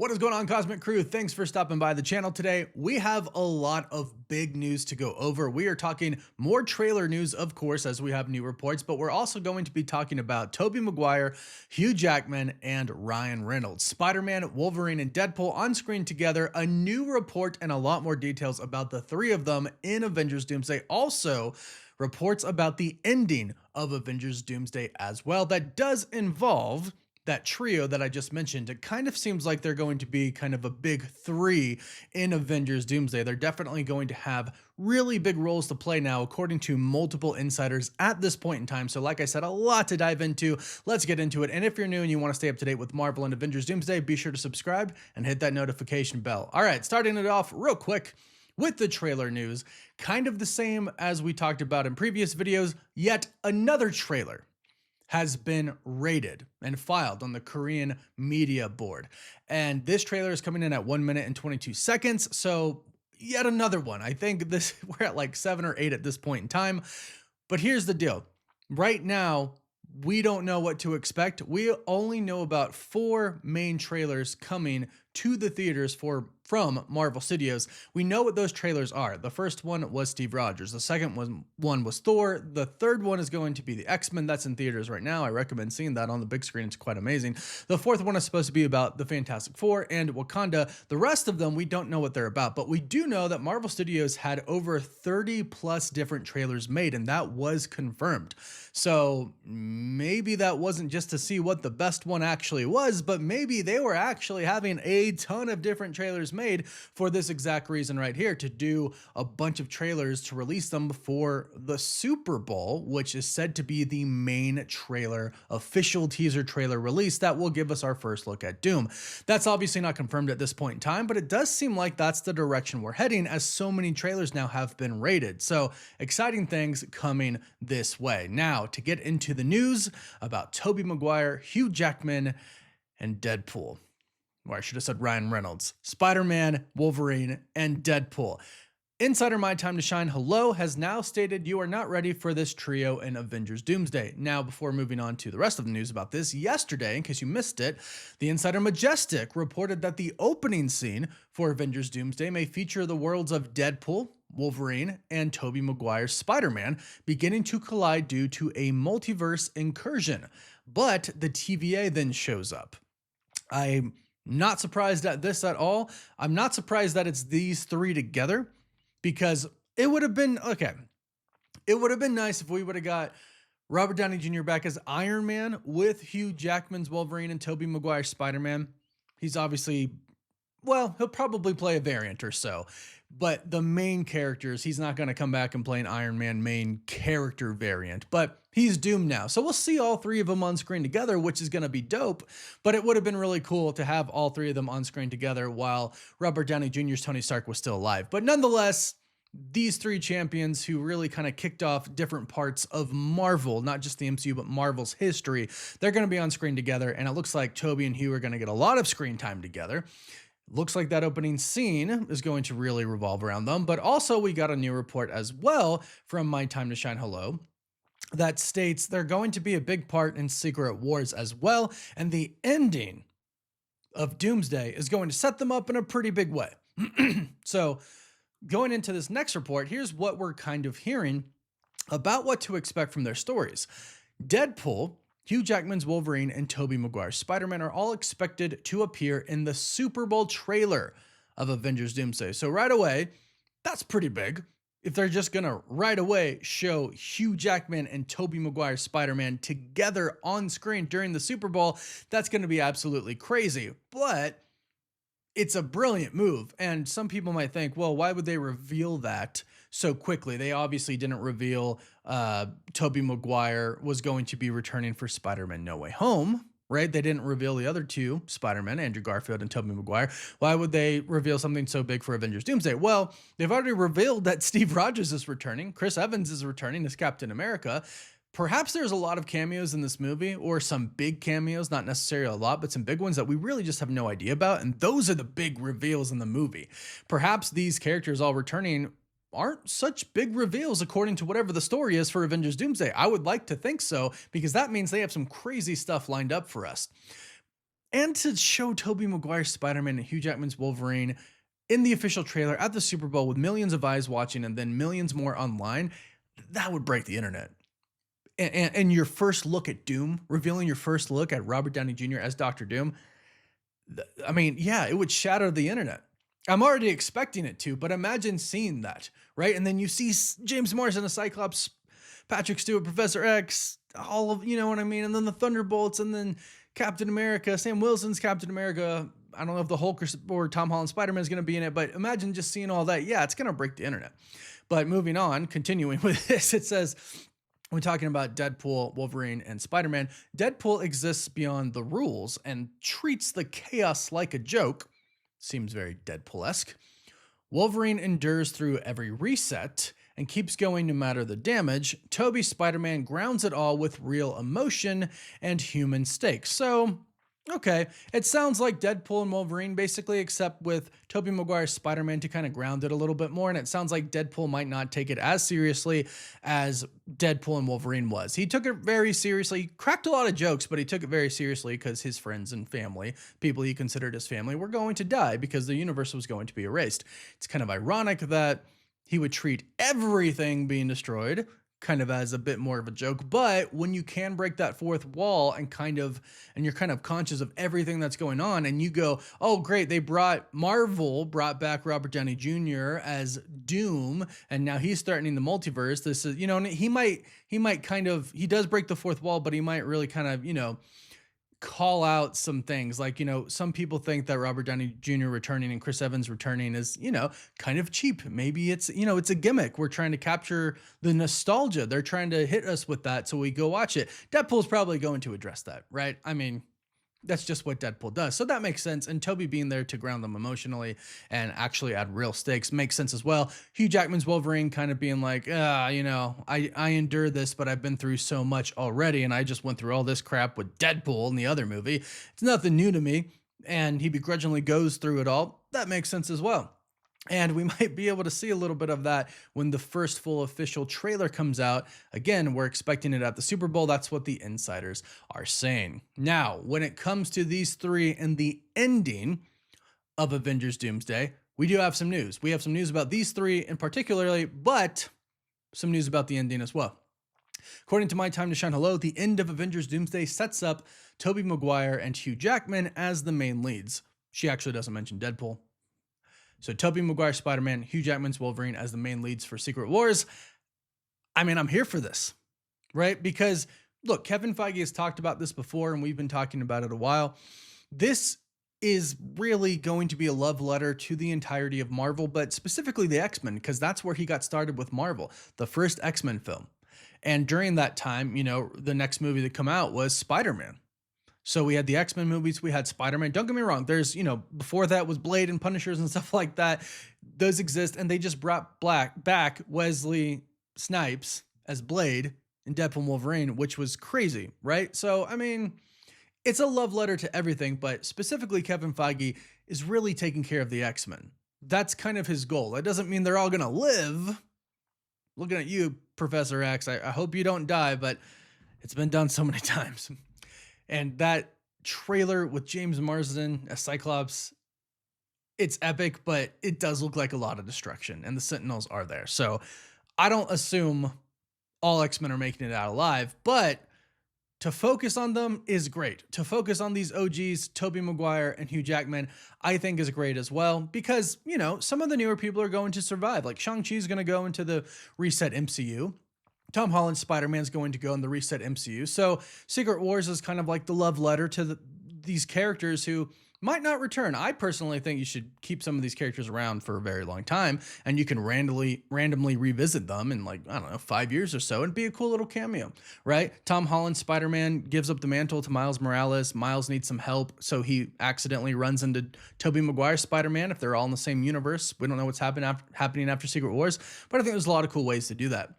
What is going on, Cosmic Crew? Thanks for stopping by the channel today. We have a lot of big news to go over. We are talking more trailer news, of course, as we have new reports, but we're also going to be talking about Tobey Maguire, Hugh Jackman, and Ryan Reynolds. Spider-Man, Wolverine, and Deadpool on screen together, a new report and a lot more details about the three of them in Avengers Doomsday. Also, reports about the ending of Avengers Doomsday as well. That does involve that trio that I just mentioned. It kind of seems like they're going to be kind of a big three in Avengers Doomsday. They're definitely going to have really big roles to play now, according to multiple insiders at this point in time. So like I said, a lot to dive into. Let's get into it. And if you're new and you want to stay up to date with Marvel and Avengers Doomsday, be sure to subscribe and hit that notification bell. All right, starting it off real quick with the trailer news, kind of the same as we talked about in previous videos, yet another trailer has been rated and filed on the Korean media board. And this trailer is coming in at 1 minute and 22 seconds. So yet another one. I think we're at like 7 or 8 at this point in time. But here's the deal. Right now, we don't know what to expect. We only know about 4 main trailers coming to the theaters from Marvel Studios. We know what those trailers are. The first one was Steve Rogers. The second one was Thor. The third one is going to be the X-Men. That's in theaters right now. I recommend seeing that on the big screen. It's quite amazing. The fourth one is supposed to be about the Fantastic Four and Wakanda. The rest of them, we don't know what they're about, but we do know that Marvel Studios had over 30 plus different trailers made, and that was confirmed. So maybe that wasn't just to see what the best one actually was, but maybe they were actually having a ton of different trailers made for this exact reason right here, to do a bunch of trailers to release them before the Super Bowl, which is said to be the main trailer, official teaser trailer release that will give us our first look at Doom. That's obviously not confirmed at this point in time, but it does seem like that's the direction we're heading, as so many trailers now have been rated. So exciting things coming this way. Now, to get into the news about Tobey Maguire, Hugh Jackman, and Deadpool. Or I should have said Ryan Reynolds, Spider-Man, Wolverine, and Deadpool. Insider My Time to Shine Hello has now stated you are not ready for this trio in Avengers Doomsday. Now, before moving on to the rest of the news about this, yesterday, in case you missed it, the Insider Majestic reported that the opening scene for Avengers Doomsday may feature the worlds of Deadpool, Wolverine, and Tobey Maguire Spider-Man beginning to collide due to a multiverse incursion. But the TVA then shows up. I'm not surprised at this at all. I'm not surprised that it's these three together, because it would have been, okay, it would have been nice if we would have got Robert Downey Jr. back as Iron Man with Hugh Jackman's Wolverine and Tobey Maguire Spider-Man. He's obviously, well, he'll probably play a variant or so, but the main characters, he's not going to come back and play an Iron Man main character variant, but he's Doom now. So we'll see all three of them on screen together, which is going to be dope, but it would have been really cool to have all three of them on screen together while Robert Downey Jr.'s Tony Stark was still alive. But nonetheless, these three champions who really kind of kicked off different parts of Marvel, not just the MCU, but Marvel's history, they're going to be on screen together, and it looks like Tobey and Hugh are going to get a lot of screen time together. Looks like that opening scene is going to really revolve around them, but also we got a new report as well from My Time to Shine Hello that states they're going to be a big part in Secret Wars as well, and the ending of Doomsday is going to set them up in a pretty big way. So going into this next report, here's what we're kind of hearing about what to expect from their stories. Deadpool, Hugh Jackman's Wolverine, and Tobey Maguire's Spider-Man are all expected to appear in the Super Bowl trailer of Avengers Doomsday. So right away, that's pretty big. If they're just going to right away show Hugh Jackman and Tobey Maguire Spider-Man together on screen during the Super Bowl, that's going to be absolutely crazy. But it's a brilliant move. And some people might think, well, why would they reveal that so quickly? They obviously didn't reveal Tobey Maguire was going to be returning for Spider-Man No Way Home, right? They didn't reveal the other two Spider-Men, Andrew Garfield and Tobey Maguire. Why would they reveal something so big for Avengers Doomsday? Well, they've already revealed that Steve Rogers is returning. Chris Evans is returning as Captain America. Perhaps there's a lot of cameos in this movie, or some big cameos, not necessarily a lot, but some big ones that we really just have no idea about. And those are the big reveals in the movie. Perhaps these characters all returning aren't such big reveals according to whatever the story is for Avengers Doomsday. I would like to think so, because that means they have some crazy stuff lined up for us. And to show Tobey Maguire Spider-Man and Hugh Jackman's Wolverine in the official trailer at the Super Bowl with millions of eyes watching and then millions more online, that would break the internet. And your first look at Doom, revealing your first look at Robert Downey Jr. as Doctor Doom, I mean, yeah, it would shatter the internet. I'm already expecting it to, but imagine seeing that, right? And then you see James Morrison as Cyclops, Patrick Stewart, Professor X, all of, you know what I mean? And then the Thunderbolts, and then Captain America, Sam Wilson's Captain America. I don't know if the Hulk or Tom Holland Spider-Man is going to be in it, but imagine just seeing all that. Yeah, it's going to break the internet. But moving on, continuing with this, it says, we're talking about Deadpool, Wolverine, and Spider-Man. Deadpool exists beyond the rules and treats the chaos like a joke. Seems very Deadpool-esque. Wolverine endures through every reset and keeps going no matter the damage. Tobey Spider-Man grounds it all with real emotion and human stakes. So, okay, it sounds like Deadpool and Wolverine basically, except with Tobey Maguire Spider-Man to kind of ground it a little bit more. And it sounds like Deadpool might not take it as seriously as Deadpool and Wolverine was. He took it very seriously, he cracked a lot of jokes, but he took it very seriously because his friends and family, people he considered his family, were going to die because the universe was going to be erased. It's kind of ironic that he would treat everything being destroyed kind of as a bit more of a joke, but when you can break that fourth wall and you're kind of conscious of everything that's going on, and you go, oh great, Marvel brought back Robert Downey Jr. as Doom, and now he's starting the multiverse. This is, he does break the fourth wall, but he might really kind of, call out some things like, some people think that Robert Downey Jr. returning and Chris Evans returning is, kind of cheap. Maybe it's, it's a gimmick. We're trying to capture the nostalgia. They're trying to hit us with that, so we go watch it. Deadpool's probably going to address that, right? I mean, that's just what Deadpool does. So that makes sense. And Tobey being there to ground them emotionally and actually add real stakes makes sense as well. Hugh Jackman's Wolverine kind of being like, I endure this, but I've been through so much already. And I just went through all this crap with Deadpool in the other movie. It's nothing new to me. And he begrudgingly goes through it all. That makes sense as well. And we might be able to see a little bit of that when the first full official trailer comes out. Again, we're expecting it at the Super Bowl. That's what the insiders are saying. Now, when it comes to these three and the ending of Avengers Doomsday, we do have some news. We have some news about these three in particularly, but some news about the ending as well. According to My Time to Shine Hello, the end of Avengers Doomsday sets up Tobey Maguire and Hugh Jackman as the main leads. She actually doesn't mention Deadpool. So Tobey Maguire Spider-Man, Hugh Jackman's Wolverine as the main leads for Secret Wars. I mean, I'm here for this, right? Because look, Kevin Feige has talked about this before, and we've been talking about it a while. This is really going to be a love letter to the entirety of Marvel, but specifically the X-Men, because that's where he got started with Marvel, the first X-Men film. And during that time, the next movie that come out was Spider-Man. So we had the X-Men movies, we had Spider-Man. Don't get me wrong, there's, before that was Blade and Punishers and stuff like that. Those exist, and they just brought back Wesley Snipes as Blade in Deadpool and Wolverine, which was crazy, right? So, I mean, it's a love letter to everything, but specifically Kevin Feige is really taking care of the X-Men. That's kind of his goal. That doesn't mean they're all going to live. Looking at you, Professor X, I hope you don't die, but it's been done so many times. And that trailer with James Marsden as Cyclops, it's epic, but it does look like a lot of destruction, and the Sentinels are there. So I don't assume all X-Men are making it out alive, but to focus on them is great. To focus on these OGs, Tobey Maguire and Hugh Jackman, I think is great as well, because, some of the newer people are going to survive. Like Shang-Chi is going to go into the reset MCU. Tom Holland's Spider-Man's going to go in the reset MCU. So Secret Wars is kind of like the love letter to these characters who might not return. I personally think you should keep some of these characters around for a very long time, and you can randomly revisit them in 5 years or so, and be a cool little cameo, right? Tom Holland's Spider-Man gives up the mantle to Miles Morales. Miles needs some help, so he accidentally runs into Tobey Maguire Spider-Man if they're all in the same universe. We don't know what's happening after Secret Wars, but I think there's a lot of cool ways to do that.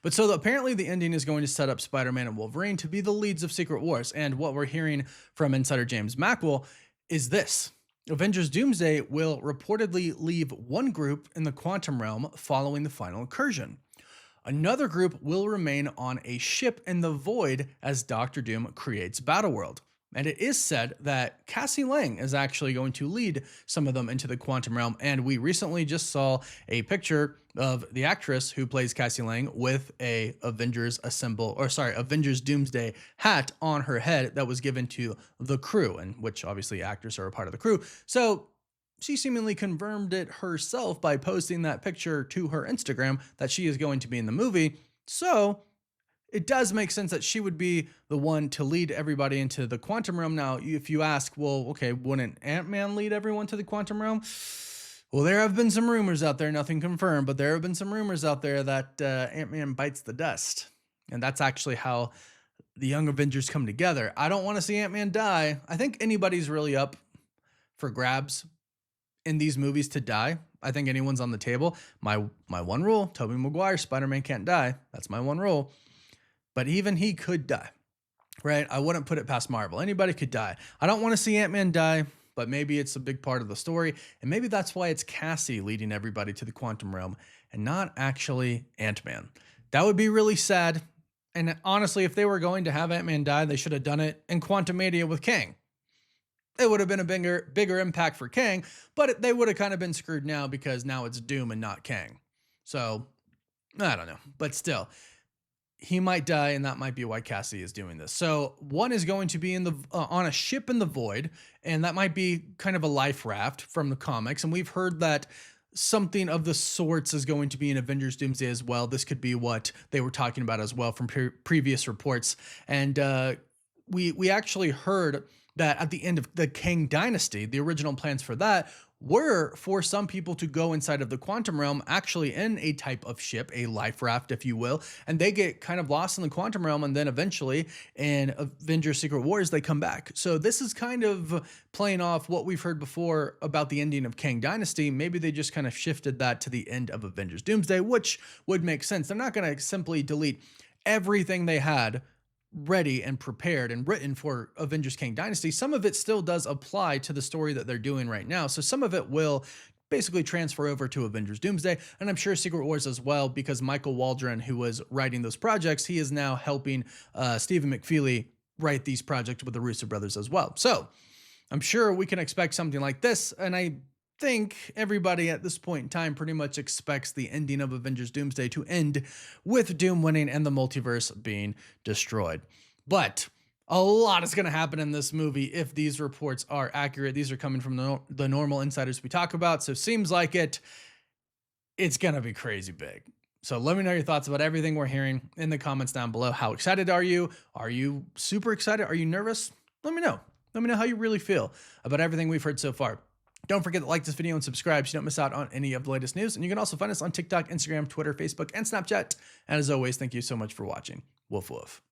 But so apparently the ending is going to set up Spider-Man and Wolverine to be the leads of Secret Wars. And what we're hearing from insider James Mackwell is this. Avengers Doomsday will reportedly leave one group in the quantum realm following the final incursion. Another group will remain on a ship in the void as Doctor Doom creates Battleworld. And it is said that Cassie Lang is actually going to lead some of them into the quantum realm. And we recently just saw a picture of the actress who plays Cassie Lang with a Avengers Doomsday hat on her head that was given to the crew, and which obviously actors are a part of the crew. So she seemingly confirmed it herself by posting that picture to her Instagram that she is going to be in the movie. So it does make sense that she would be the one to lead everybody into the quantum realm. Now, if you ask, well, okay, wouldn't Ant-Man lead everyone to the quantum realm? Well, there have been some rumors out there, nothing confirmed, but there have been some rumors out there that Ant-Man bites the dust. And that's actually how the Young Avengers come together. I don't want to see Ant-Man die. I think anybody's really up for grabs in these movies to die. I think anyone's on the table. My one rule, Tobey Maguire Spider-Man can't die. That's my one rule. But even he could die, right? I wouldn't put it past Marvel. Anybody could die. I don't want to see Ant-Man die, but maybe it's a big part of the story. And maybe that's why it's Cassie leading everybody to the quantum realm and not actually Ant-Man. That would be really sad. And honestly, if they were going to have Ant-Man die, they should have done it in Quantumania with Kang. It would have been a bigger impact for Kang, but they would have kind of been screwed now because now it's Doom and not Kang. So, I don't know. But still, he might die, and that might be why Cassie is doing this. So one is going to be in the on a ship in the void, and that might be kind of a life raft from the comics. And we've heard that something of the sorts is going to be in Avengers Doomsday as well. This could be what they were talking about as well from previous reports. And we actually heard that at the end of the Kang Dynasty, the original plans for that were for some people to go inside of the quantum realm, actually in a type of ship, a life raft, if you will, and they get kind of lost in the quantum realm, and then eventually in Avengers Secret Wars, they come back. So this is kind of playing off what we've heard before about the ending of Kang Dynasty. Maybe they just kind of shifted that to the end of Avengers Doomsday, which would make sense. They're not going to simply delete everything they had ready and prepared and written for Avengers Kang Dynasty. Some of it still does apply to the story that they're doing right now. So some of it will basically transfer over to Avengers Doomsday, and I'm sure Secret Wars as well, because Michael Waldron, who was writing those projects, he is now helping Stephen McFeely write these projects with the Russo brothers as well. So I'm sure we can expect something like this, and I think everybody at this point in time pretty much expects the ending of Avengers Doomsday to end with Doom winning and the multiverse being destroyed. But a lot is going to happen in this movie if these reports are accurate. These are coming from the normal insiders we talk about, so it seems like it's going to be crazy big. So let me know your thoughts about everything we're hearing in the comments down below. How excited are you? Are you super excited? Are you nervous? Let me know. Let me know how you really feel about everything we've heard so far. Don't forget to like this video and subscribe so you don't miss out on any of the latest news. And you can also find us on TikTok, Instagram, Twitter, Facebook, and Snapchat. And as always, thank you so much for watching. Woof woof.